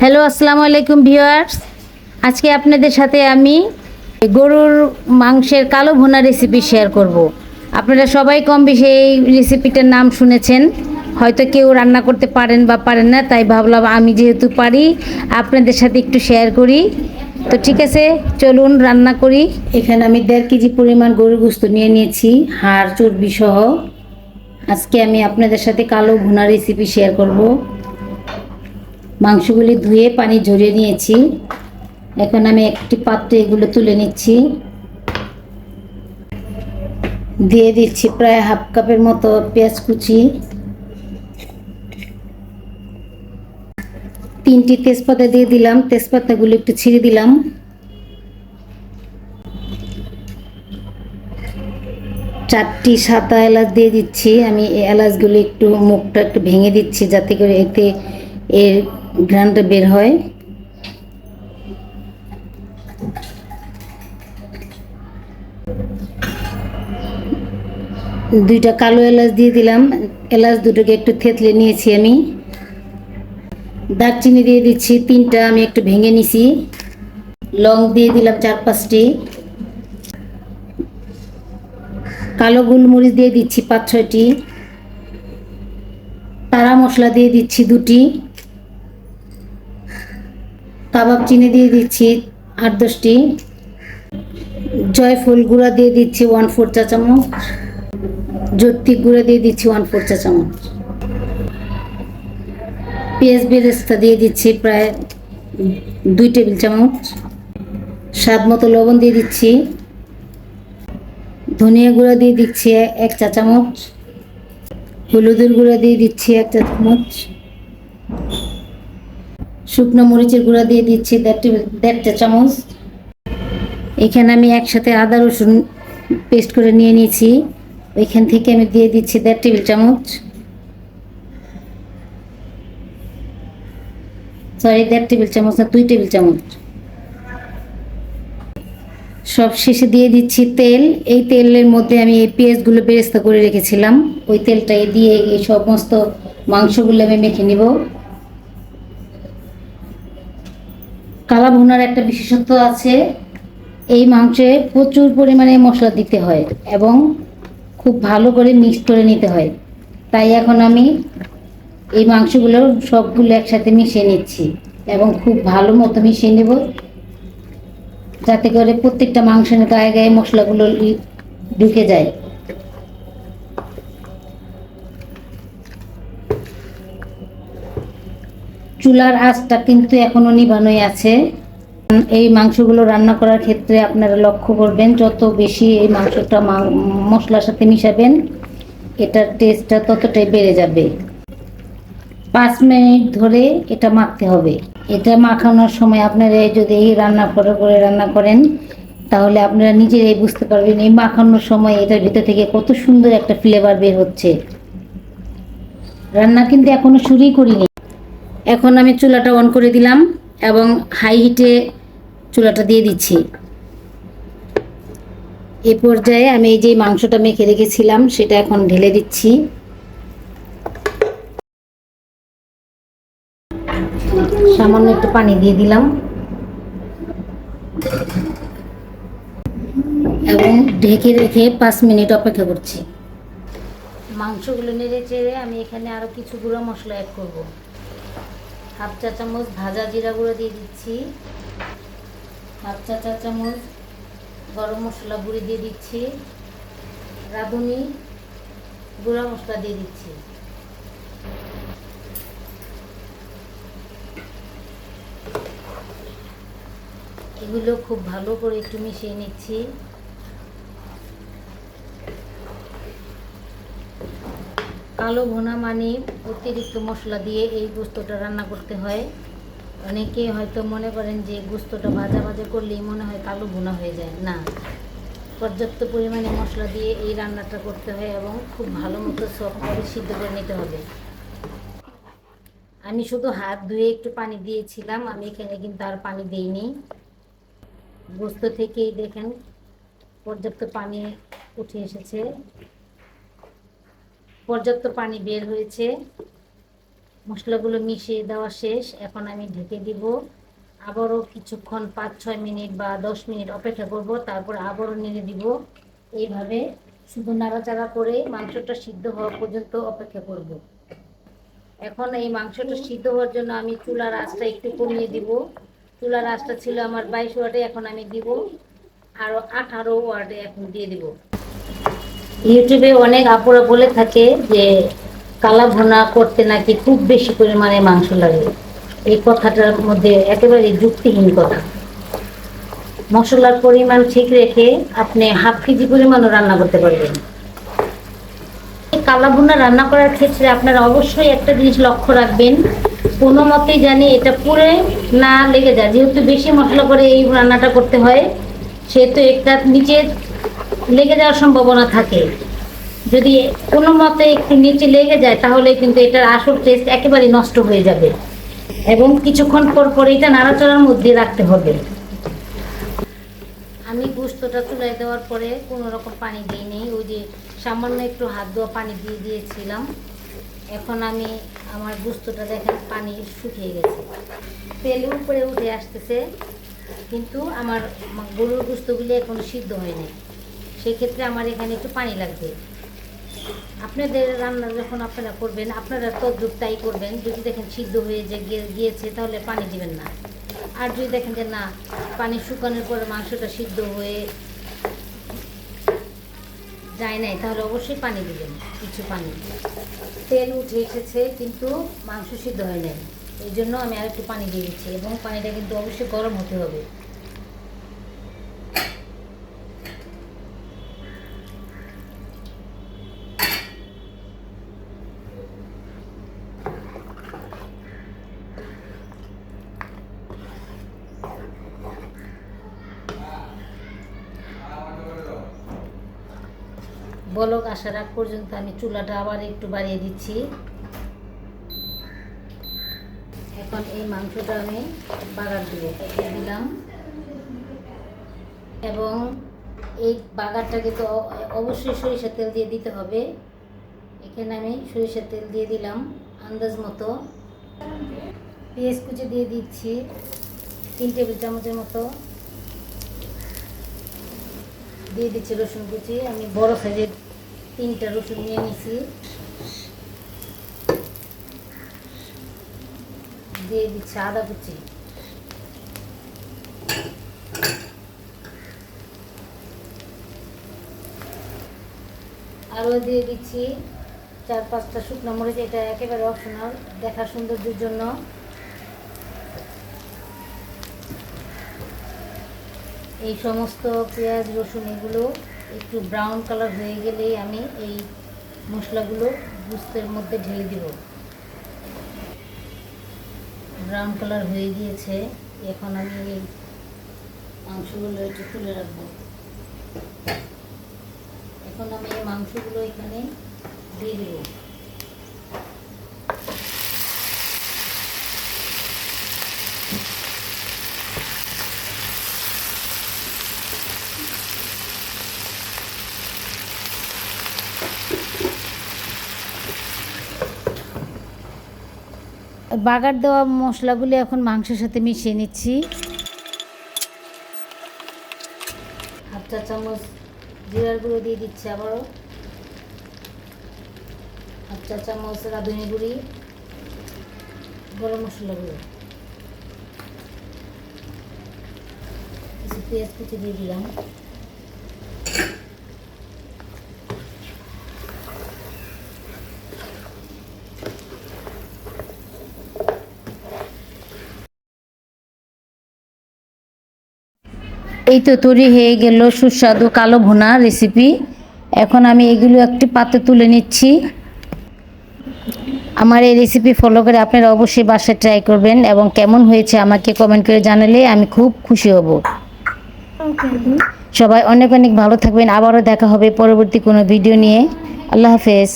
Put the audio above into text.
Hello, আসসালামু আলাইকুম viewers. আজকে আপনাদের সাথে আমি গরুর মাংসের কালো ভুনা রেসিপি শেয়ার করব। আপনারা সবাই কম বেশি এই রেসিপিটার নাম শুনেছেন, হয়তো কেউ রান্না করতে পারেন বা পারেন না, তাই ভাবলাম আমি যেহেতু পারি আপনাদের সাথে একটু শেয়ার করি। তো ঠিক আছে, চলুন রান্না করি। এখানে আমি 1.5 কেজি পরিমাণ গরুর গোশত নিয়ে নিয়েছি, হাড় চর্বি সহ। আজকে আমি আপনাদের সাথে কালো ভুনা রেসিপি শেয়ার করব। মাংসগুলি ধুয়ে পানি ঝরিয়ে নিয়েছি। এখন আমি একটি পাত্রে এগুলো তুলে নিচ্ছি। দিয়ে দিচ্ছি প্রায় হাফ কাপের মতো পেঁয়াজ কুচি, 3টি তেজপাতা দিয়ে দিলাম। তেজপাতাগুলো একটু ছিঁড়ে দিলাম। 4টি সাদা এলাচ দিয়ে দিচ্ছি। আমি এই এলাচগুলো একটু মুখটা একটু ভেঙে দিচ্ছি, যাতে করে এতে এর ঘ্রাণটা বের হয়। দুইটা কালো এলাচ দিয়ে দিলাম। এলাচ দুটোকে একটু থেতলে নিয়েছি আমি। দারচিনি দিয়ে দিচ্ছি 3টা, আমি একটু ভেঙে নিছি। লং দিয়ে দিলাম 4-5টি। কালো গোলমরিচ দিয়ে দিচ্ছি 5-6টি। তারা মশলা দিয়ে দিচ্ছি 2টি। কাবাব চিনি দিয়ে দিচ্ছি 8-10টি। জয়ফল গুঁড়া দিয়ে দিচ্ছি 1/4 চা চামচ। জর্তি গুঁড়া দিয়ে দিচ্ছি 1/4 চা চামচ। পেঁয়াজ বেরেস্তা দিয়ে দিচ্ছি প্রায় 2 টেবিল চামচ। স্বাদ মতো লবণ দিয়ে দিচ্ছি। ধনিয়া গুঁড়া দিয়ে দিচ্ছি 1 চা চামচ। হলুদের গুঁড়া দিয়ে দিচ্ছি 1 চা চামচ। শুকনো মরিচের গুঁড়া দিয়ে দিচ্ছি 1.5 চা চামচ। এখানে আমি একসাথে আদা রসুন পেস্ট করে নিয়ে নিয়েছি, ওইখান থেকে আমি দিয়ে দিচ্ছি 1.5 টেবিল চামচ। সরি, 1.5 টেবিল চামচ না, 2 টেবিল চামচ। সব শেষে দিয়ে দিচ্ছি তেল। এই তেলের মধ্যে আমি এই পেঁয়াজগুলো বেরেস্তা করে রেখেছিলাম, ওই তেলটাই দিয়ে এই সমস্ত মাংসগুলো আমি মেখে নিব। কালা ভুনার একটা বিশেষত্ব আছে, এই মাংসে প্রচুর পরিমাণে মশলা দিতে হয় এবং খুব ভালো করে মিক্স করে নিতে হয়। তাই এখন আমি এই মাংসগুলো সবগুলো একসাথে মিশিয়ে নিচ্ছি এবং খুব ভালো মতো মিশিয়ে নেব, যাতে করে প্রত্যেকটা মাংসের গায়ে গায়ে মশলাগুলো ঢুকে যায়। চুলার আঁচটা কিন্তু এখনো নিভানোই আছে। এই মাংসগুলো রান্না করার ক্ষেত্রে আপনারা লক্ষ্য করবেন, যত বেশি এই মাংসটা মশলার সাথে মিশাবেন, এটার টেস্টটা ততটাই বেড়ে যাবে। 5 মিনিট ধরে এটা মাখতে হবে। এটা মাখানোর সময় আপনারা যদি এই রান্না করে রান্না করেন, তাহলে আপনারা নিজেরাই বুঝতে পারবেন এই মাখানোর সময় এটার ভিতর থেকে কত সুন্দর একটা ফ্লেভার বের হচ্ছে। রান্না কিন্তু এখনো শুরুই করিনি। এখন আমি চুলাটা অন করে দিলাম এবং হাই হিটে চুলাটা দিয়ে দিচ্ছি। এই পর্যায়ে আমি এই যে মাংসটা মেখে রেখেছিলাম সেটা এখন ঢেলে দিচ্ছি। সামান্য একটু পানি দিয়ে দিলাম এবং ঢেকে রেখে 5 মিনিট অপেক্ষা করছি। মাংসগুলো নেড়ে চেড়ে আমি এখানে আরও কিছু গুঁড়ো মশলা অ্যাড করব। 1/2 চা চামচ ভাজা জিরা গুঁড়ো দিয়ে দিচ্ছি। 1/2 চা চামচ গরম মশলা গুঁড়ি দিয়ে দিচ্ছি। রাঁধুনি গুঁড়া মশলা দিয়ে দিচ্ছি। এগুলো খুব ভালো করে একটু মিশিয়ে নিচ্ছি। কালো ভুনা মানে অতিরিক্ত মশলা দিয়ে এই গোস্তটা রান্না করতে হয়। অনেকে হয়তো মনে করেন যে গোস্তটা ভাজা ভাজা করলেই মনে হয় কালো ভুনা হয়ে যায়, না, পর্যাপ্ত পরিমাণে মশলা দিয়ে এই রান্নাটা করতে হয় এবং খুব ভালো মতো সফট করে সিদ্ধ করে নিতে হবে। আমি শুধু হাত ধুয়ে একটু পানি দিয়েছিলাম, আমি এখানে কিন্তু আর পানি দিইনি। গোস্ত থেকেই দেখেন পর্যাপ্ত পানি উঠে এসেছে, পর্যাপ্ত পানি বের হয়েছে। মশলাগুলো মিশিয়ে দেওয়া শেষ। এখন আমি ঢেকে দিব। আবারও কিছুক্ষণ 5-6 মিনিট বা 10 মিনিট অপেক্ষা করব, তারপর আবারও নেড়ে দিব। এইভাবে শুধু নাড়াচাড়া করে মাংসটা সিদ্ধ হওয়া পর্যন্ত অপেক্ষা করব। এখন এই মাংসটা সিদ্ধ হওয়ার জন্য আমি চুলার আঁচটা একটু কমিয়ে দিব। চুলার আঁচটা ছিল আমার 22 ওয়াটে, এখন আমি দিব আরও 18 ওয়াটে এখন দিয়ে দিব। ইউটিউবে অনেক আপুরা বলে থাকে যে কালা ভুনা করতে নাকি খুব বেশি পরিমাণে মাংস লাগে। এই কথাটার মধ্যে একেবারে যুক্তিহীন কথা। মশলার পরিমাণ ঠিক রেখে আপনি হাফ কেজি পরিমাণও রান্না করতে পারবেন। কালা ভুনা রান্না করার ক্ষেত্রে আপনারা অবশ্যই একটা জিনিস লক্ষ্য রাখবেন, কোনো মতেই জানি এটা পুড়ে না লেগে যায়। যেহেতু বেশি মশলা করে এই রান্নাটা করতে হয়, সেহেতু একটা নিচে লেগে যাওয়ার সম্ভাবনা থাকে। যদি কোনো মতে একটু নিচে লেগে যায় তাহলে কিন্তু এটার আসল টেস্ট একেবারে নষ্ট হয়ে যাবে। এবং কিছুক্ষণ পর পর এটা নাড়াচাড়ার মধ্যে রাখতে হবে। আমি গোস্তটা চুলায় দেওয়ার পরে কোনো রকম পানি দিইনি, ওই যে সামান্য একটু হাত ধোয়া পানি দিয়ে দিয়েছিলাম। এখন আমি আমার গোস্তটা দেখেন পানি শুকিয়ে গেছে, তেল উপরে উঠে আসতেছে, কিন্তু আমার গরুর গোস্তগুলি এখনো সিদ্ধ হয়নি। সেক্ষেত্রে আমার এখানে একটু পানি লাগবে। আপনাদের রান্না যখন আপনারা করবেন আপনারা তদ্রূপ তাই করবেন। যদি দেখেন সিদ্ধ হয়ে যে গিয়েছে তাহলে পানি দিবেন না। আর যদি দেখেন যে না, পানি শুকানোর পরে মাংসটা সিদ্ধ হয়ে যায় নাই, তাহলে অবশ্যই পানি দিবেন, কিছু পানি। তেল উঠে এসেছে কিন্তু মাংস সিদ্ধ হয় নাই, এই জন্য আমি আর একটু পানি দিয়ে দিচ্ছি। এবং পানিটা কিন্তু অবশ্যই গরম হতে হবে। বলক আসার আগ পর্যন্ত আমি চুলাটা আবার একটু বাড়িয়ে দিচ্ছি। এখন এই মাংসটা আমি বাগার দিলাম, এবং এই বাগারটাকে তো অবশ্যই সরিষার তেল দিয়ে দিতে হবে। এখানে আমি সরিষার তেল দিয়ে দিলাম আন্দাজ মতো। পেঁয়াজ কুচি দিয়ে দিচ্ছি 3 টেবিল চামচের মতো। দিয়ে দিচ্ছি রসুন কুচি, আমি বড় সাইজের 3টা রসুন নিয়ে নিছি। দিয়ে দিচ্ছি আদা কুচি, আরও দিয়ে দিচ্ছি 4-5টা শুকনো মরিচ। এটা একেবারে অপশনাল, দেখার সৌন্দর্যের জন্য। এই সমস্ত পেঁয়াজ রসুন এগুলো একটু ব্রাউন কালার হয়ে গেলেই আমি এই মশলাগুলো গোস্তের মধ্যে ঢেলে দিব। ব্রাউন কালার হয়ে গিয়েছে, এখন আমি এই মাংসগুলো একটু তুলে রাখবো। এখন আমি এই মাংসগুলো এখানে দিয়ে দেব। বাগার দেওয়া মশলাগুলি এখন মাংসের সাথে মিশিয়ে নিচ্ছি। 1/2 চা চামচ জিরার গুঁড়ো দিয়ে দিচ্ছি, আবারও 1/2 চা চামচ রাঁধুনি গুঁড়ি, গরম মশলা গুঁড়ো, কিছু পেঁয়াজ কুচি দিয়ে দিলাম। এই তো তৈরি হয়ে গেল সুস্বাদু কালো ভুনা রেসিপি। এখন আমি এগুলো একটি পাত্রে তুলে নিচ্ছি। আমার এই রেসিপি ফলো করে আপনারা অবশ্যই বাসায় ট্রাই করবেন, এবং কেমন হয়েছে আমাকে কমেন্ট করে জানালে আমি খুব খুশি হব। সবাই অনেক অনেক ভালো থাকবেন। আবারও দেখা হবে পরবর্তী কোনো ভিডিও নিয়ে। আল্লাহ হাফেজ।